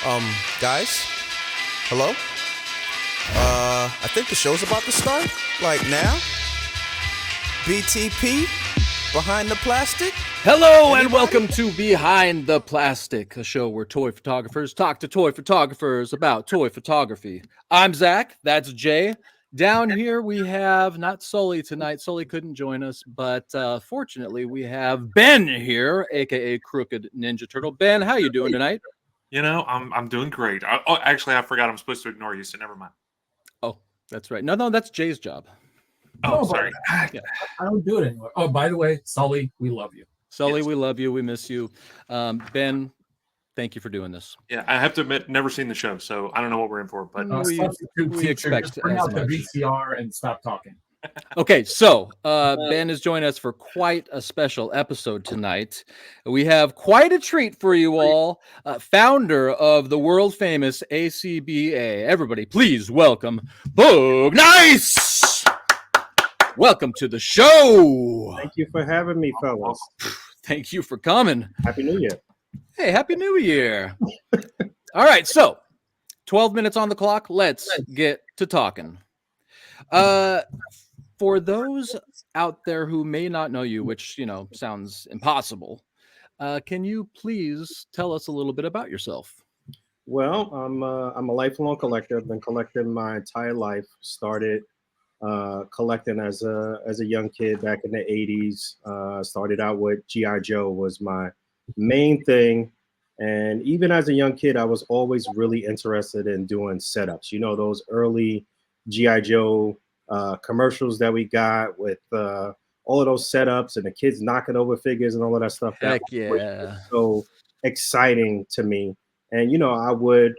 Guys, hello? I think the show's about to start. Like now? BTP, behind the plastic? Hello and welcome to Behind the Plastic, a show where toy photographers talk to toy photographers about toy photography. I'm Zach, that's Jay. Down here we have not Sully tonight. Sully couldn't join us, but fortunately we have Ben here, aka Crooked Ninja Turtle. Ben, how you doing tonight? You know, I'm doing great. Actually, I forgot I'm supposed to ignore you, so never mind. Oh, that's right. No, that's Jay's job. Oh, sorry. Yeah. I don't do it anymore. Oh, by the way, Sully, we love you. Sully, Yes. We love you. We miss you. Ben, thank you for doing this. Yeah, I have to admit, never seen the show, so I don't know what we're in for. But we expect just bring as out the much. VCR and stop talking. Okay, so Ben is joining us for quite a special episode tonight. We have quite a treat for you all. Founder of the world famous ACBA. Everybody, please welcome Boog Nice. Welcome to the show. Thank you for having me, fellas. Thank you for coming. Happy New Year. Hey, Happy New Year. All right, so 12 minutes on the clock. Let's get to talking. For those out there who may not know you, which, sounds impossible, can you please tell us a little bit about yourself? Well, I'm a lifelong collector. I've been collecting my entire life. Started collecting as a young kid back in the 80s. Started out with G.I. Joe was my main thing. And even as a young kid, I was always really interested in doing setups. You know, those early G.I. Joe commercials that we got with all of those setups and the kids knocking over figures and all of that stuff. Heck that yeah. so exciting to me. And, I would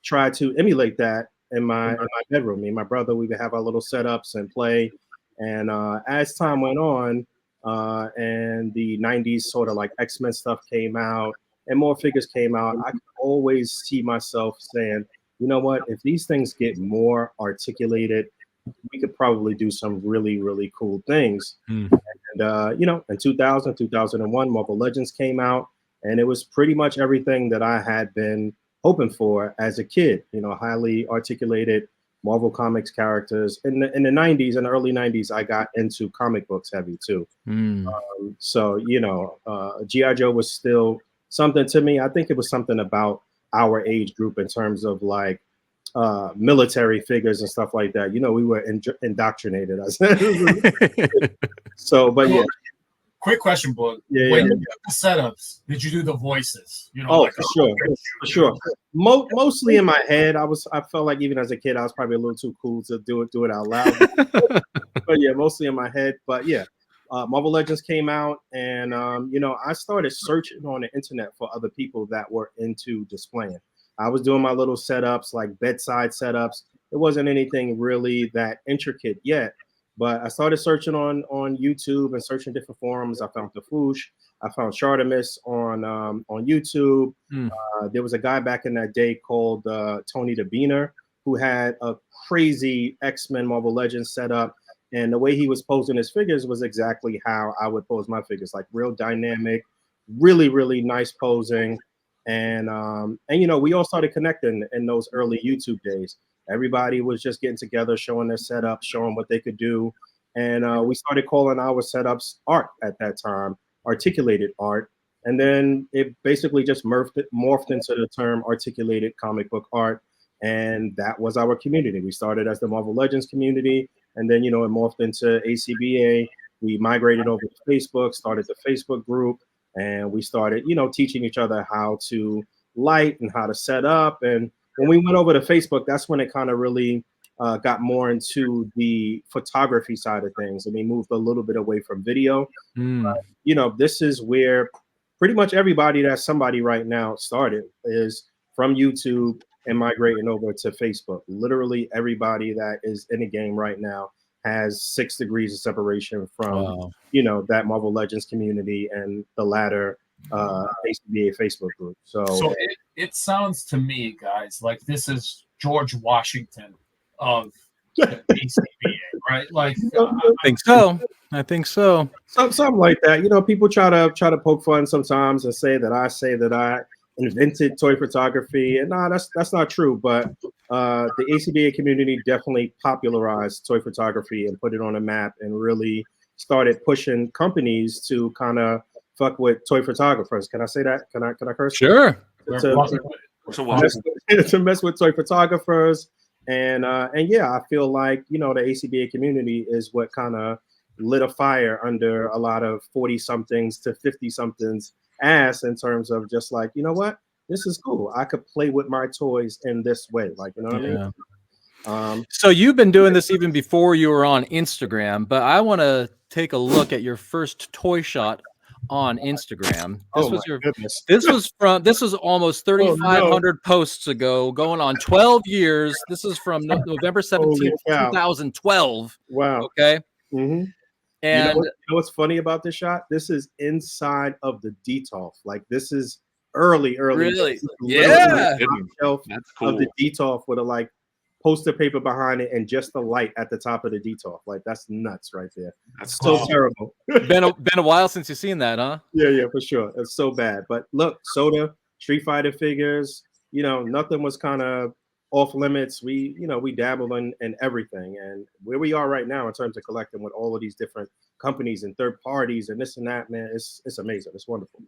try to emulate that in my bedroom. Me and my brother, we would have our little setups and play. And as time went on and the 90s sort of like X-Men stuff came out and more figures came out, I could always see myself saying, you know what, if these things get more articulated, we could probably do some really, really cool things. And, in 2000, 2001, Marvel Legends came out, and it was pretty much everything that I had been hoping for as a kid, highly articulated Marvel Comics characters. In the 90s and early 90s, I got into comic books heavy too. So, G.I. Joe was still something to me. I think it was something about our age group in terms of like military figures and stuff like that. We were indoctrinated. So, but yeah. Quick question, Boog. Yeah, when you did the setups, did you do the voices? For sure. Mostly in my head. I felt like even as a kid, I was probably a little too cool to do it out loud. But yeah, mostly in my head. But yeah, Marvel Legends came out, and I started searching on the internet for other people that were into displaying. I was doing my little setups, like bedside setups. It wasn't anything really that intricate yet, but I started searching on YouTube and searching different forums. I found Tafoosh. I found Shartimus on YouTube. There was a guy back in that day called Tony DeBeaner who had a crazy X-Men Marvel Legends setup. And the way he was posing his figures was exactly how I would pose my figures, like real dynamic, really, really nice posing. And we all started connecting in those early YouTube days. Everybody was just getting together, showing their setups, showing what they could do. And we started calling our setups art at that time, articulated art. And then it basically just morphed into the term articulated comic book art. And that was our community. We started as the Marvel Legends community. And then, it morphed into A.C.B.A. We migrated over to Facebook, started the Facebook group. And we started, teaching each other how to light and how to set up. And when we went over to Facebook, that's when it kind of really got more into the photography side of things. And we moved a little bit away from video. This is where pretty much everybody that's somebody right now started is from YouTube and migrating over to Facebook. Literally everybody that is in the game right now has 6 degrees of separation from, that Marvel Legends community and the latter A.C.B.A. Facebook group. So it sounds to me, guys, like this is George Washington of the A.C.B.A., right? Like, I think so. Something like that. People try to poke fun sometimes and say that I invented toy photography, and no, that's not true. But the ACBA community definitely popularized toy photography and put it on a map, and really started pushing companies to kind of fuck with toy photographers. Can I say that? Can I curse? Sure. To mess with toy photographers, and yeah, I feel like the ACBA community is what kind of lit a fire under a lot of 40 somethings to 50 somethings ass in terms of just like, you know what, this is cool. I could play with my toys in this way, like, you know what I mean? So you've been doing this even before you were on Instagram, but I want to take a look at your first toy shot on Instagram. This was almost 3,500 posts ago, going on 12 years. This is from November 17th, 2012. Wow. Okay. Mm-hmm. And you know what's funny about this shot? This is inside of the DTOF. Like, this is early. Really? Yeah. That's cool. Of the DTOF with a like poster paper behind it and just the light at the top of the DTOF. Like, that's nuts right there. That's so terrible. Been a while since you've seen that, huh? Yeah, for sure. It's so bad. But look, Soda, Street Fighter figures, nothing was kind of off limits. We dabbled in everything, and where we are right now in terms of collecting with all of these different companies and third parties and this and that, man, it's amazing. It's wonderful.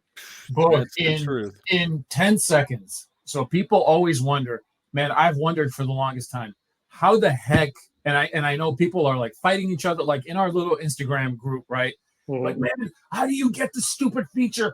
But in 10 seconds. So people always wonder, man, I've wondered for the longest time, how the heck, and I know people are like fighting each other, like in our little Instagram group, right? Mm-hmm. Like, man, how do you get the stupid feature?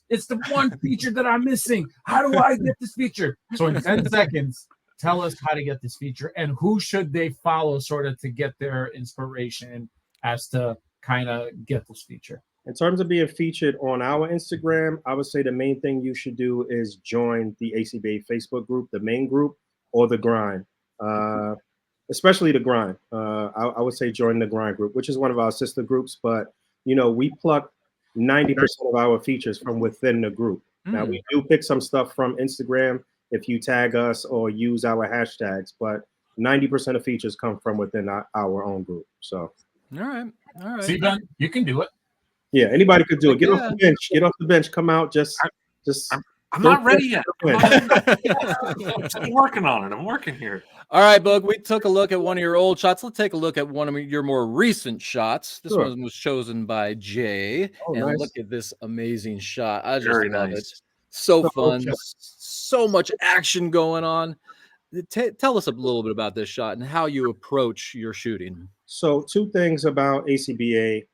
It's the one feature that I'm missing. How do I get this feature? So in 10 seconds, tell us how to get this feature and who should they follow sort of to get their inspiration as to kind of get this feature. In terms of being featured on our Instagram, I would say the main thing you should do is join the A.C.B.A. Facebook group, the main group, or the grind, especially the grind. I would say join the grind group, which is one of our sister groups, but we pluck 90% of our features from within the group. Now, we do pick some stuff from Instagram if you tag us or use our hashtags, but 90% of features come from within our own group. So, all right. See, Ben, you can do it. Yeah, anybody could do it. Get off the bench. Get off the bench. Come out. I'm not ready yet. I'm still working on it. I'm working here. All right, Boog, we took a look at one of your old shots. Let's take a look at one of your more recent shots. This one was chosen by Jay. Nice. Look at this amazing shot. I just love it. So fun. So much action going on. Tell us a little bit about this shot and how you approach your shooting. So, two things about ACBA.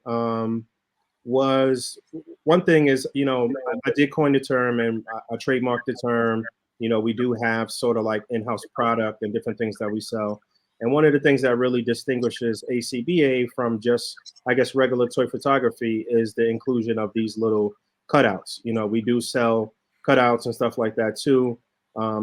Was one thing is, I did coin the term and I trademarked the term. We do have sort of like in-house product and different things that we sell. And one of the things that really distinguishes ACBA from just, I guess, regular toy photography is the inclusion of these little cutouts. We do sell cutouts and stuff like that too.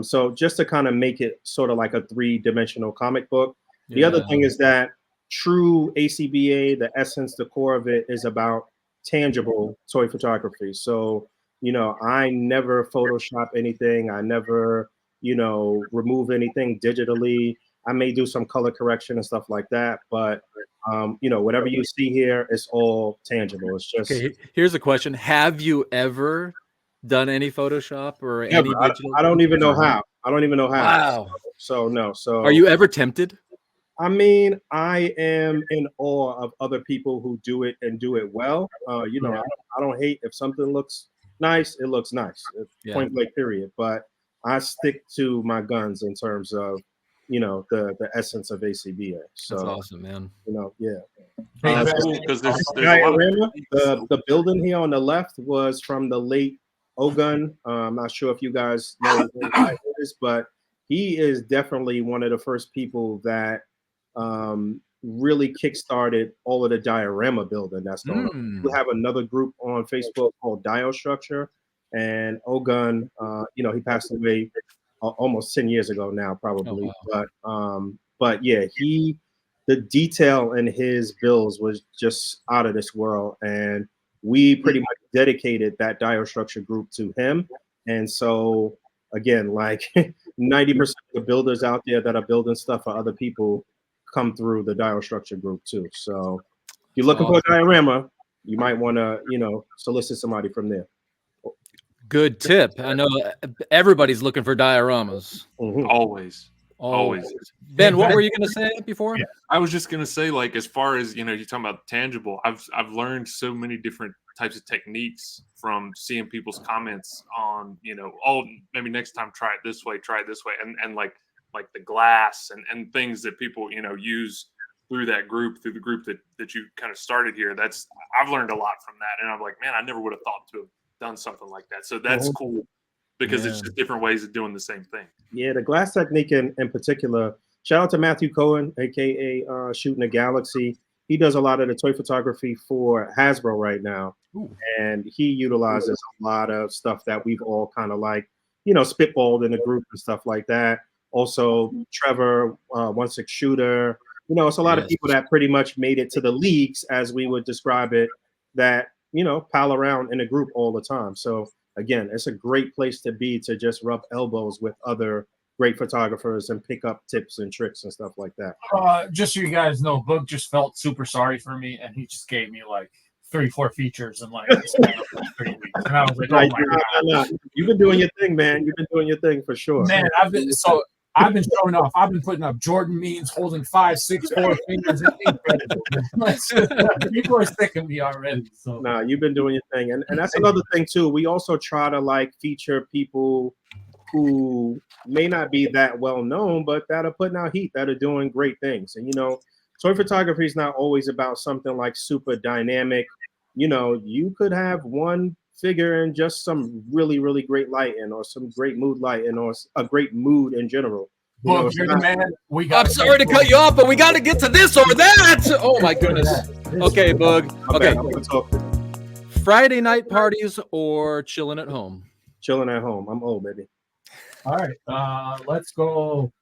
So just to kind of make it sort of like a 3-dimensional comic book. The other thing is that true ACBA, the essence, the core of it is about tangible toy photography. So, I never Photoshop anything. I never, remove anything digitally. I may do some color correction and stuff like that, but whatever you see here is all tangible. It's just Here's a question: have you ever done any Photoshop or any digital? I don't even know how. Wow. So no. So are you ever tempted? I mean, I am in awe of other people who do it and do it well. I don't hate if something looks nice, it looks nice. Point blank, period. But I stick to my guns in terms of, the essence of ACBA. So that's awesome, man. That's cool because there's the building here on the left was from the late Ogun. I'm not sure if you guys know who he is, but he is definitely one of the first people that really kickstarted all of the diorama building that's going on. We have another group on Facebook called Dio Structure, and Ogun, he passed away almost 10 years ago now, probably. Oh, wow. But yeah, the detail in his builds was just out of this world, and we pretty much dedicated that Dio Structure group to him. And so again, like 90% of the builders out there that are building stuff for other people come through the Dio Structure group too. So if you're looking for a diorama, you might want to, solicit somebody from there. Good tip. I know everybody's looking for dioramas. Mhm. Always. Always. Ben, what were you going to say before? Yeah. I was just gonna say, like, as far as you're talking about tangible, I've learned so many different types of techniques from seeing people's comments on, oh, maybe next time try it this way, and like the glass and things that people use through the group that you kind of started here. I've learned a lot from that, and I'm like, man, I never would have thought to have done something like that. So that's cool because it's just different ways of doing the same thing. Yeah, the glass technique in particular. Shout out to Matthew Cohen, aka Shooting the Galaxy. He does a lot of the toy photography for Hasbro right now, and he utilizes a lot of stuff that we've all kind of spitballed in the group and stuff like that. Also, Trevor, 1/6 Shooter. It's a lot of people that pretty much made it to the leagues, as we would describe it, that pal around in a group all the time. So again, it's a great place to be, to just rub elbows with other great photographers and pick up tips and tricks and stuff like that. Just so you guys know, Boog just felt super sorry for me, and he just gave me like 3-4 features in like 3 weeks. And I was like, oh my God. You've been doing your thing, man. You've been doing your thing for sure. Man, I've been showing off. I've been putting up Jordan means holding 5, 6, 4 fingers. People are sick of me already. So Nah, you've been doing your thing. And that's another thing too. We also try to feature people who may not be that well known, but that are putting out heat, that are doing great things. And toy photography is not always about something like super dynamic. You could have one figure and just some really, really great lighting, or some great mood lighting, or a great mood in general. Boog, you're the man. I'm sorry to cut you off, but we got to get to this or that. Oh my goodness. Okay, Boog. Okay. Friday night parties or chilling at home? Chilling at home. I'm old, baby. All right. Let's go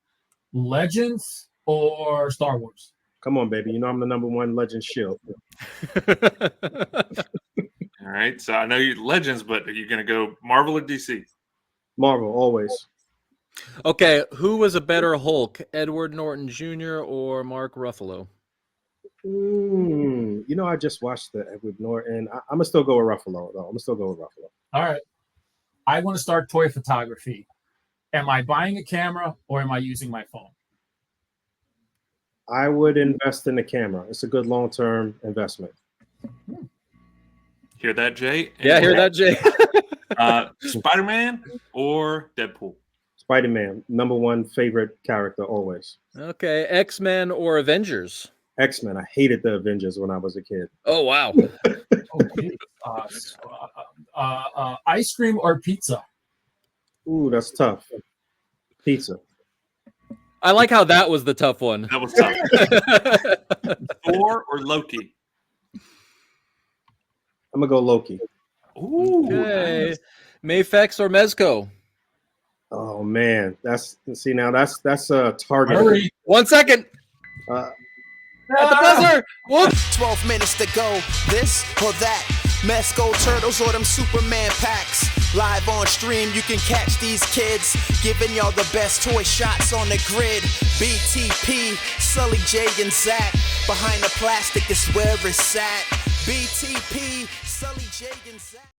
Legends or Star Wars. Come on, baby. I'm the #1 Legends shield. All right. So I know you're Legends, but are you going to go Marvel or DC? Marvel, always. Okay. Who was a better Hulk, Edward Norton Jr. or Mark Ruffalo? I just watched the Edward Norton. I'm going to still go with Ruffalo, though. I'm going to still go with Ruffalo. All right. I want to start toy photography. Am I buying a camera or am I using my phone? I would invest in the camera. It's a good long-term investment. Hear that, Jay? Yeah, hear that, Jay? Spider-Man or Deadpool? Spider-Man, #1 favorite character always. Okay, X-Men or Avengers? X-Men. I hated the Avengers when I was a kid. Oh, wow. Ice cream or pizza? Ooh, that's tough. Pizza. I like how that was the tough one. That was tough. Thor or Loki? I'm gonna go Loki. Ooh, Okay. nice. Mafex or Mezco? Oh man, that's a target. Hurry. 1 second. At the buzzer. Whoop. 12 minutes to go. This or that. Mesco Turtles or them Superman packs. Live on stream, you can catch these kids giving y'all the best toy shots on the grid. BTP, Sully J and Zach. Behind the plastic is where it's at. BTP, Sully J and Zach.